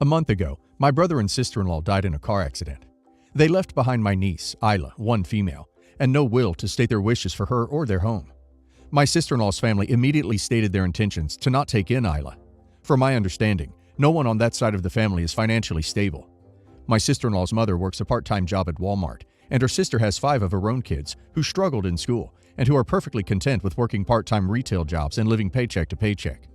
A month ago, my brother and sister-in-law died in a car accident. They left behind my niece, Isla, one female, and no will to state their wishes for her or their home. My sister-in-law's family immediately stated their intentions to not take in Isla. From my understanding, no one on that side of the family is financially stable. My sister-in-law's mother works a part-time job at Walmart, and her sister has 5 of her own kids who struggled in school and who are perfectly content with working part-time retail jobs and living paycheck to paycheck.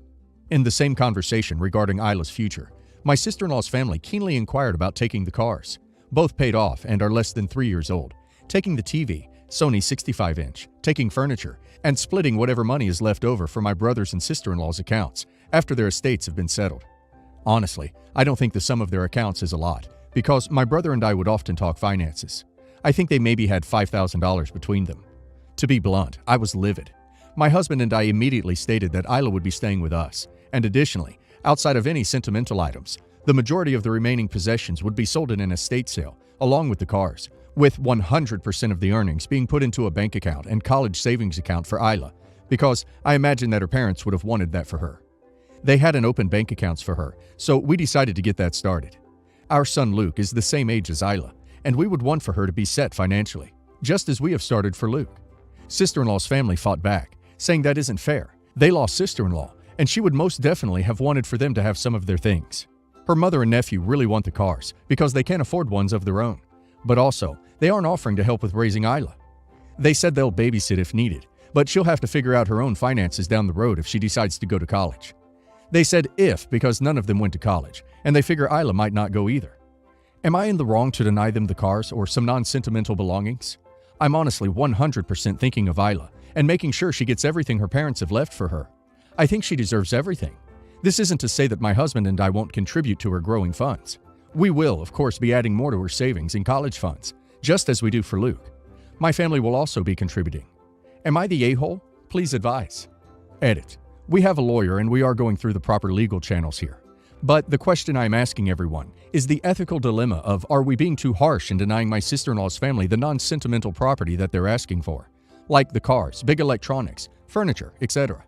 In the same conversation regarding Isla's future, my sister-in-law's family keenly inquired about taking the cars. Both paid off and are less than 3 years old, taking the TV, Sony 65-inch, taking furniture, and splitting whatever money is left over for my brother's and sister-in-law's accounts after their estates have been settled. Honestly, I don't think the sum of their accounts is a lot, because my brother and I would often talk finances. I think they maybe had $5,000 between them. To be blunt, I was livid. My husband and I immediately stated that Isla would be staying with us, and additionally, outside of any sentimental items, the majority of the remaining possessions would be sold in an estate sale, along with the cars, with 100% of the earnings being put into a bank account and college savings account for Isla, because I imagine that her parents would have wanted that for her. They had an open bank accounts for her, so we decided to get that started. Our son Luke is the same age as Isla, and we would want for her to be set financially, just as we have started for Luke. Sister-in-law's family fought back, saying that isn't fair. They lost sister-in-law, and she would most definitely have wanted for them to have some of their things. Her mother and nephew really want the cars because they can't afford ones of their own. But also, they aren't offering to help with raising Isla. They said they'll babysit if needed, but she'll have to figure out her own finances down the road if she decides to go to college. They said if because none of them went to college, and they figure Isla might not go either. Am I in the wrong to deny them the cars or some non-sentimental belongings? I'm honestly 100% thinking of Isla and making sure she gets everything her parents have left for her. I think she deserves everything. This isn't to say that my husband and I won't contribute to her growing funds. We will, of course, be adding more to her savings and college funds, just as we do for Luke. My family will also be contributing. Am I the a-hole? Please advise. Edit. We have a lawyer and we are going through the proper legal channels here. But the question I'm asking everyone is the ethical dilemma of are we being too harsh in denying my sister-in-law's family the non-sentimental property that they're asking for, like the cars, big electronics, furniture, etc.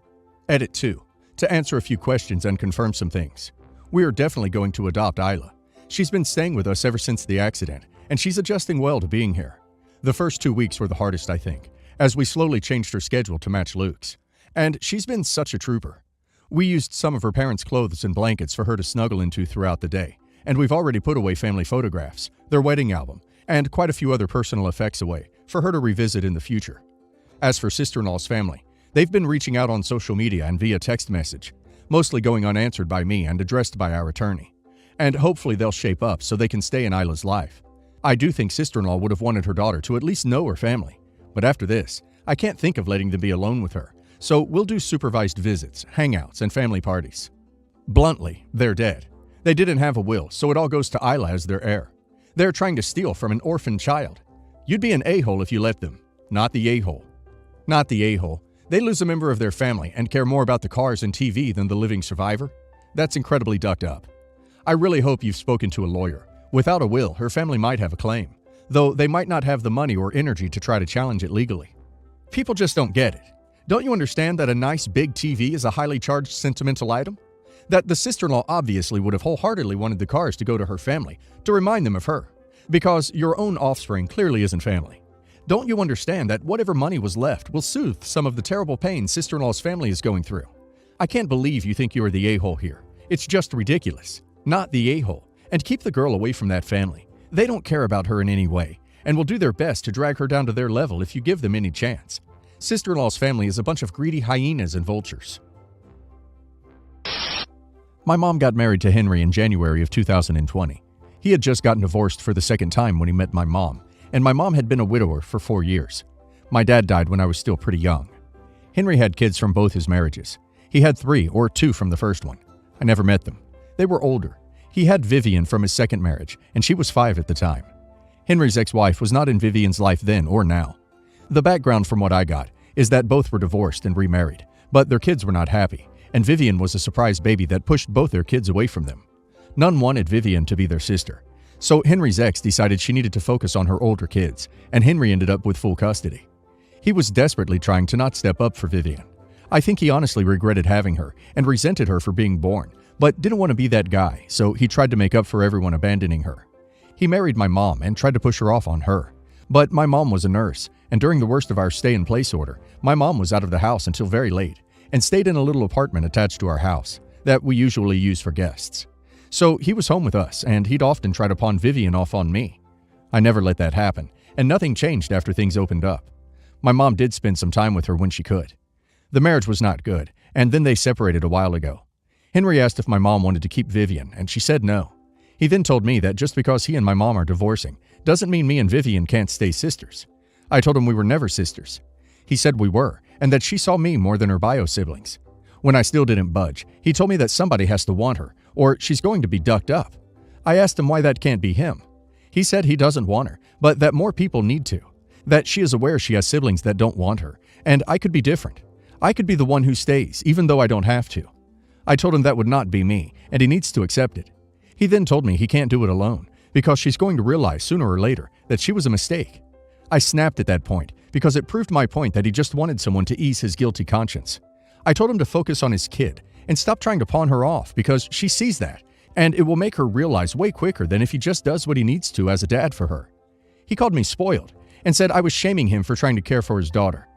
Edit 2. To answer a few questions and confirm some things. We are definitely going to adopt Isla. She's been staying with us ever since the accident, and she's adjusting well to being here. The first 2 weeks were the hardest, I think, as we slowly changed her schedule to match Luke's. And she's been such a trooper. We used some of her parents' clothes and blankets for her to snuggle into throughout the day, and we've already put away family photographs, their wedding album, and quite a few other personal effects away for her to revisit in the future. As for sister-in-law's family, they've been reaching out on social media and via text message, mostly going unanswered by me and addressed by our attorney. And hopefully they'll shape up so they can stay in Isla's life. I do think sister-in-law would have wanted her daughter to at least know her family, but after this, I can't think of letting them be alone with her. So we'll do supervised visits, hangouts, and family parties. Bluntly, they're dead. They didn't have a will, so it all goes to Isla as their heir. They're trying to steal from an orphaned child. You'd be an a-hole if you let them. Not the a-hole. Not the a-hole. They lose a member of their family and care more about the cars and TV than the living survivor. That's incredibly ducked up. I really hope you've spoken to a lawyer. Without a will, her family might have a claim, though they might not have the money or energy to try to challenge it legally. People just don't get it. Don't you understand that a nice big TV is a highly charged sentimental item? That the sister-in-law obviously would have wholeheartedly wanted the cars to go to her family to remind them of her, because your own offspring clearly isn't family. Don't you understand that whatever money was left will soothe some of the terrible pain sister-in-law's family is going through? I can't believe you think you are the a-hole here. It's just ridiculous. Not the a-hole. And keep the girl away from that family. They don't care about her in any way, and will do their best to drag her down to their level if you give them any chance. Sister-in-law's family is a bunch of greedy hyenas and vultures. My mom got married to Henry in January of 2020. He had just gotten divorced for the second time when he met my mom, and my mom had been a widower for 4 years. My dad died when I was still pretty young. Henry had kids from both his marriages. He had 3 or 2 from the first one. I never met them. They were older. He had Vivian from his second marriage, and she was 5 at the time. Henry's ex-wife was not in Vivian's life then or now. The background from what I got is that both were divorced and remarried, but their kids were not happy, and Vivian was a surprise baby that pushed both their kids away from them. None wanted Vivian to be their sister, so Henry's ex decided she needed to focus on her older kids, and Henry ended up with full custody. He was desperately trying to not step up for Vivian. I think he honestly regretted having her and resented her for being born, but didn't want to be that guy, so he tried to make up for everyone abandoning her. He married my mom and tried to push her off on her. But my mom was a nurse, and during the worst of our stay-in-place order, my mom was out of the house until very late and stayed in a little apartment attached to our house that we usually use for guests. So he was home with us, and he'd often try to pawn Vivian off on me. I never let that happen, and nothing changed after things opened up. My mom did spend some time with her when she could. The marriage was not good, and then they separated a while ago. Henry asked if my mom wanted to keep Vivian, and she said no. He then told me that just because he and my mom are divorcing doesn't mean me and Vivian can't stay sisters. I told him we were never sisters. He said we were, and that she saw me more than her bio siblings. When I still didn't budge, he told me that somebody has to want her, or she's going to be ducked up. I asked him why that can't be him. He said he doesn't want her, but that more people need to. That she is aware she has siblings that don't want her, and I could be different. I could be the one who stays, even though I don't have to. I told him that would not be me, and he needs to accept it. He then told me he can't do it alone, because she's going to realize sooner or later that she was a mistake. I snapped at that point, because it proved my point that he just wanted someone to ease his guilty conscience. I told him to focus on his kid, and stop trying to pawn her off, because she sees that, and it will make her realize way quicker than if he just does what he needs to as a dad for her. He called me spoiled, and said I was shaming him for trying to care for his daughter.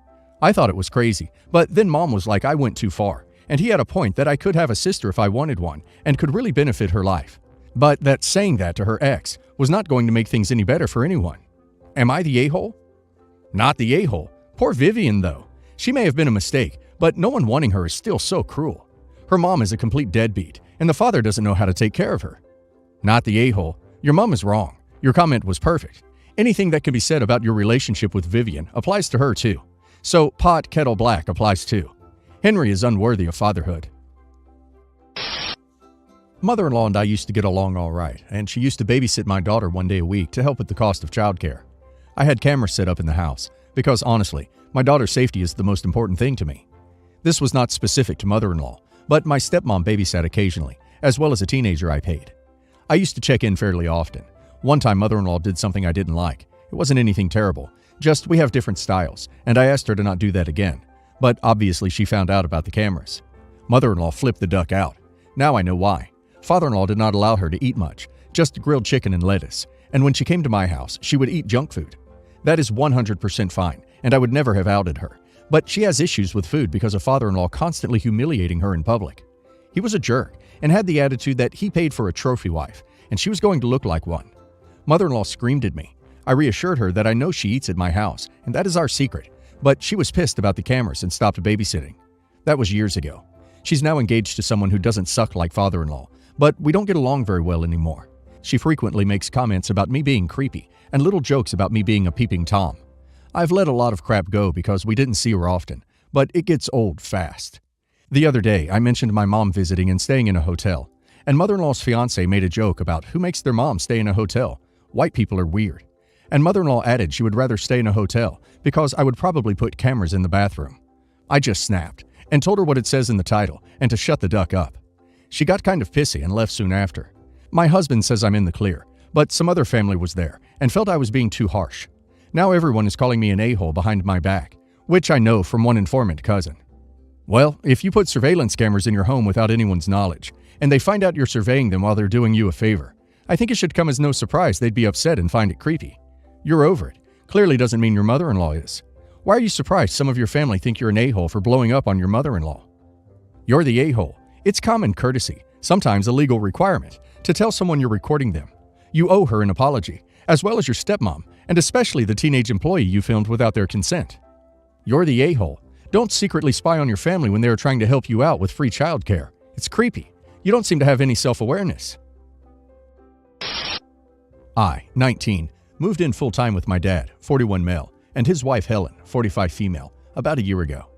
I thought it was crazy, but then Mom was like I went too far, and he had a point that I could have a sister if I wanted one, and could really benefit her life. But that saying that to her ex was not going to make things any better for anyone. Am I the a-hole? Not the a-hole. Poor Vivian, though. She may have been a mistake, but no one wanting her is still so cruel. Her mom is a complete deadbeat, and the father doesn't know how to take care of her. Not the a-hole. Your mom is wrong. Your comment was perfect. Anything that can be said about your relationship with Vivian applies to her, too. So pot, kettle black applies too. Henry is unworthy of fatherhood. Mother-in-law and I used to get along all right, and she used to babysit my daughter one day a week to help with the cost of childcare. I had cameras set up in the house, because honestly, my daughter's safety is the most important thing to me. This was not specific to mother-in-law, but my stepmom babysat occasionally, as well as a teenager I paid. I used to check in fairly often. One time mother-in-law did something I didn't like. It wasn't anything terrible, just we have different styles, and I asked her to not do that again. But obviously she found out about the cameras. Mother-in-law flipped the duck out. Now I know why. Father-in-law did not allow her to eat much, just grilled chicken and lettuce, and when she came to my house, she would eat junk food. That is 100% fine, and I would never have outed her. But she has issues with food because of father-in-law constantly humiliating her in public. He was a jerk, and had the attitude that he paid for a trophy wife, and she was going to look like one. Mother-in-law screamed at me. I reassured her that I know she eats at my house, and that is our secret, but she was pissed about the cameras and stopped babysitting. That was years ago. She's now engaged to someone who doesn't suck like father-in-law, but we don't get along very well anymore. She frequently makes comments about me being creepy and little jokes about me being a peeping Tom. I've let a lot of crap go because we didn't see her often, but it gets old fast. The other day, I mentioned my mom visiting and staying in a hotel, and mother-in-law's fiancé made a joke about who makes their mom stay in a hotel. White people are weird. And mother-in-law added she would rather stay in a hotel because I would probably put cameras in the bathroom. I just snapped and told her what it says in the title and to shut the duck up. She got kind of pissy and left soon after. My husband says I'm in the clear, but some other family was there and felt I was being too harsh. Now everyone is calling me an a-hole behind my back, which I know from one informant cousin. Well, if you put surveillance cameras in your home without anyone's knowledge, and they find out you're surveying them while they're doing you a favor, I think it should come as no surprise they'd be upset and find it creepy. You're over it. Clearly doesn't mean your mother-in-law is. Why are you surprised some of your family think you're an a-hole for blowing up on your mother-in-law? You're the a-hole. It's common courtesy, sometimes a legal requirement, to tell someone you're recording them. You owe her an apology, as well as your stepmom, and especially the teenage employee you filmed without their consent. You're the a-hole. Don't secretly spy on your family when they are trying to help you out with free childcare. It's creepy. You don't seem to have any self-awareness. I, 19, moved in full-time with my dad, 41 male, and his wife Helen, 45 female, about a year ago.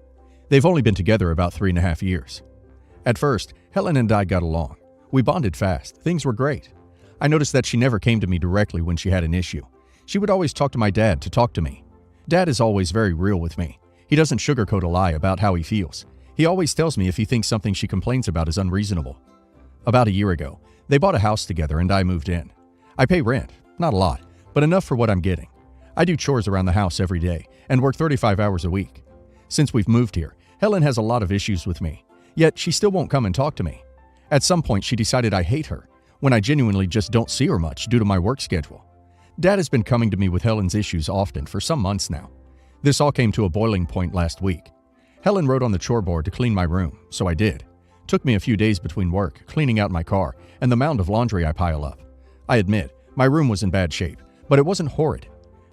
They've only been together about 3.5 years. At first, Helen and I got along. We bonded fast. Things were great. I noticed that she never came to me directly when she had an issue. She would always talk to my dad to talk to me. Dad is always very real with me. He doesn't sugarcoat a lie about how he feels. He always tells me if he thinks something she complains about is unreasonable. About a year ago, they bought a house together and I moved in. I pay rent, not a lot, but enough for what I'm getting. I do chores around the house every day and work 35 hours a week. Since we've moved here, Helen has a lot of issues with me, yet she still won't come and talk to me. At some point, she decided I hate her, when I genuinely just don't see her much due to my work schedule. Dad has been coming to me with Helen's issues often for some months now. This all came to a boiling point last week. Helen wrote on the chore board to clean my room, so I did. Took me a few days between work, cleaning out my car, and the mound of laundry I pile up. I admit, my room was in bad shape, but it wasn't horrid.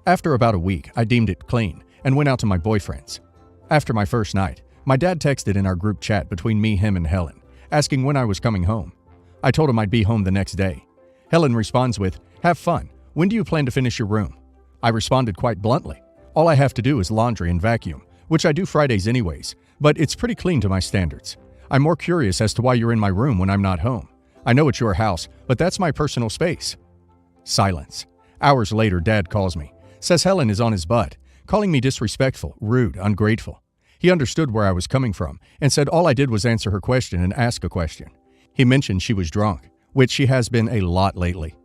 After about a week, I deemed it clean and went out to my boyfriend's. After my first night, my dad texted in our group chat between me, him, and Helen, asking when I was coming home. I told him I'd be home the next day. Helen responds with, "Have fun. When do you plan to finish your room?" I responded quite bluntly. All I have to do is laundry and vacuum, which I do Fridays anyways, but it's pretty clean to my standards. I'm more curious as to why you're in my room when I'm not home. I know it's your house, but that's my personal space. Silence. Hours later, Dad calls me, says Helen is on his butt, calling me disrespectful, rude, ungrateful. He understood where I was coming from and said all I did was answer her question and ask a question. He mentioned she was drunk, which she has been a lot lately.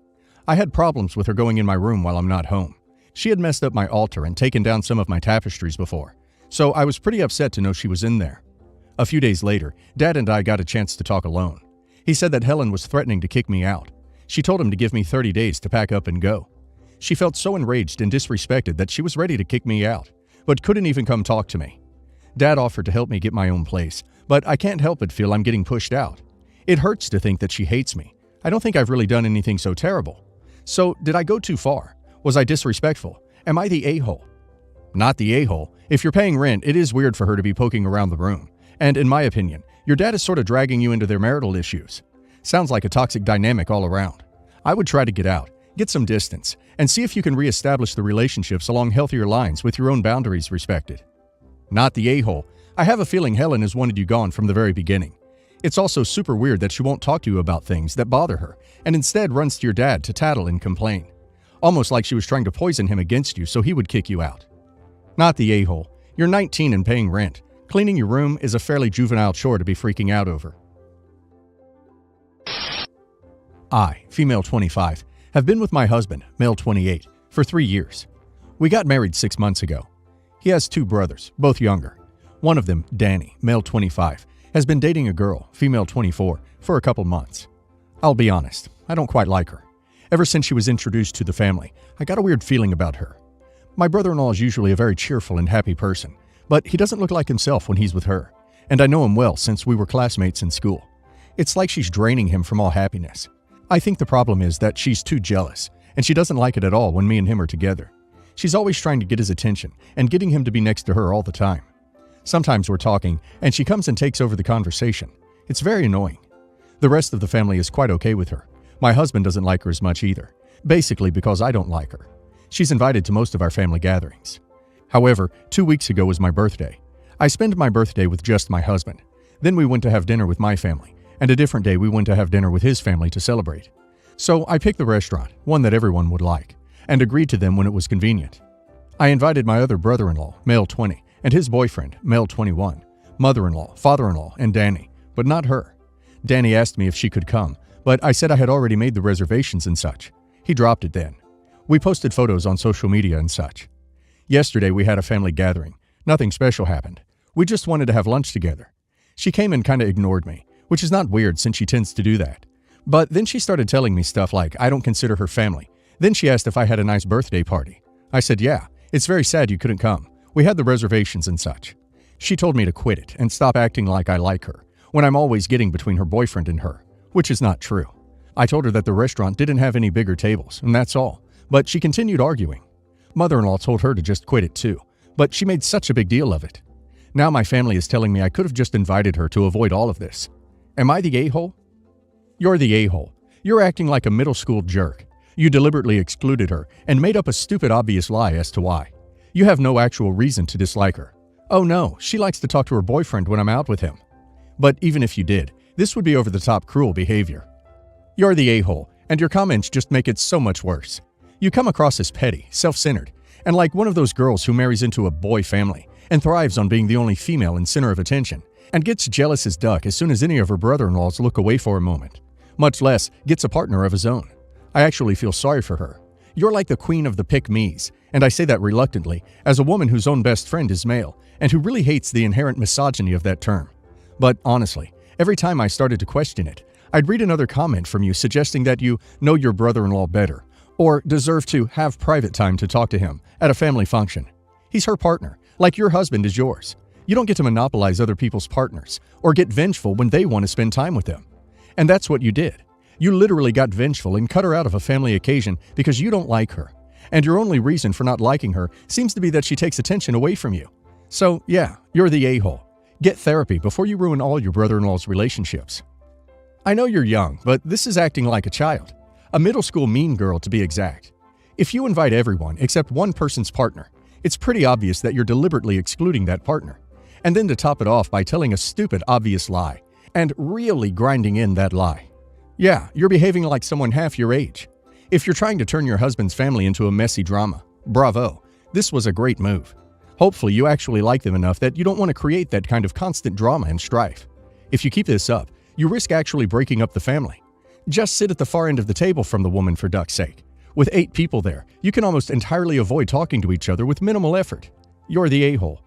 I had problems with her going in my room while I'm not home. She had messed up my altar and taken down some of my tapestries before, so I was pretty upset to know she was in there. A few days later, Dad and I got a chance to talk alone. He said that Helen was threatening to kick me out. She told him to give me 30 days to pack up and go. She felt so enraged and disrespected that she was ready to kick me out, but couldn't even come talk to me. Dad offered to help me get my own place, but I can't help but feel I'm getting pushed out. It hurts to think that she hates me. I don't think I've really done anything so terrible. So, did I go too far? Was I disrespectful? Am I the a-hole? Not the a-hole. If you're paying rent, it is weird for her to be poking around the room. And in my opinion, your dad is sort of dragging you into their marital issues. Sounds like a toxic dynamic all around. I would try to get out, get some distance, and see if you can reestablish the relationships along healthier lines with your own boundaries respected. Not the a-hole. I have a feeling Helen has wanted you gone from the very beginning. It's also super weird that she won't talk to you about things that bother her and instead runs to your dad to tattle and complain. Almost like she was trying to poison him against you so he would kick you out. Not the a-hole. You're 19 and paying rent. Cleaning your room is a fairly juvenile chore to be freaking out over. I, female 25, have been with my husband, male 28, for 3 years. We got married 6 months ago. He has 2 brothers, both younger. One of them, Danny, male 25, has been dating a girl, female 24, for a couple months. I'll be honest, I don't quite like her. Ever since she was introduced to the family, I got a weird feeling about her. My brother-in-law is usually a very cheerful and happy person, but he doesn't look like himself when he's with her, and I know him well since we were classmates in school. It's like she's draining him from all happiness. I think the problem is that she's too jealous, and she doesn't like it at all when me and him are together. She's always trying to get his attention and getting him to be next to her all the time. Sometimes we're talking, and she comes and takes over the conversation. It's very annoying. The rest of the family is quite okay with her. My husband doesn't like her as much either, basically because I don't like her. She's invited to most of our family gatherings. However, 2 weeks ago was my birthday. I spent my birthday with just my husband. Then we went to have dinner with my family, and a different day we went to have dinner with his family to celebrate. So I picked the restaurant, one that everyone would like, and agreed to them when it was convenient. I invited my other brother-in-law, male 20, and his boyfriend, male 21, mother-in-law, father-in-law, and Danny, but not her. Danny asked me if she could come, but I said I had already made the reservations and such. He dropped it then. We posted photos on social media and such. Yesterday we had a family gathering. Nothing special happened. We just wanted to have lunch together. She came and kinda ignored me, which is not weird since she tends to do that. But then she started telling me stuff like I don't consider her family. Then she asked if I had a nice birthday party. I said, yeah, it's very sad you couldn't come. We had the reservations and such. She told me to quit it and stop acting like I like her, when I'm always getting between her boyfriend and her, which is not true. I told her that the restaurant didn't have any bigger tables, and that's all, but she continued arguing. Mother-in-law told her to just quit it too, but she made such a big deal of it. Now my family is telling me I could have just invited her to avoid all of this. Am I the a-hole? You're the a-hole. You're acting like a middle school jerk. You deliberately excluded her and made up a stupid obvious lie as to why. You have no actual reason to dislike her. Oh no, she likes to talk to her boyfriend when I'm out with him. But even if you did, this would be over-the-top cruel behavior. You're the a-hole, and your comments just make it so much worse. You come across as petty, self-centered, and like one of those girls who marries into a boy family and thrives on being the only female and center of attention, and gets jealous as duck as soon as any of her brother-in-laws look away for a moment, much less gets a partner of his own. I actually feel sorry for her. You're like the queen of the pick-me's, and I say that reluctantly, as a woman whose own best friend is male, and who really hates the inherent misogyny of that term. But honestly, every time I started to question it, I'd read another comment from you suggesting that you know your brother-in-law better, or deserve to have private time to talk to him at a family function. He's her partner, like your husband is yours. You don't get to monopolize other people's partners, or get vengeful when they want to spend time with them. And that's what you did. You literally got vengeful and cut her out of a family occasion because you don't like her. And your only reason for not liking her seems to be that she takes attention away from you. So, yeah, you're the a-hole. Get therapy before you ruin all your brother-in-law's relationships. I know you're young, but this is acting like a child. A middle school mean girl, to be exact. If you invite everyone except one person's partner, it's pretty obvious that you're deliberately excluding that partner. And then to top it off by telling a stupid, obvious lie, and really grinding in that lie. Yeah, you're behaving like someone half your age. If you're trying to turn your husband's family into a messy drama, bravo, this was a great move. Hopefully you actually like them enough that you don't want to create that kind of constant drama and strife. If you keep this up, you risk actually breaking up the family. Just sit at the far end of the table from the woman, for duck's sake. With 8 people there, you can almost entirely avoid talking to each other with minimal effort. You're the a-hole.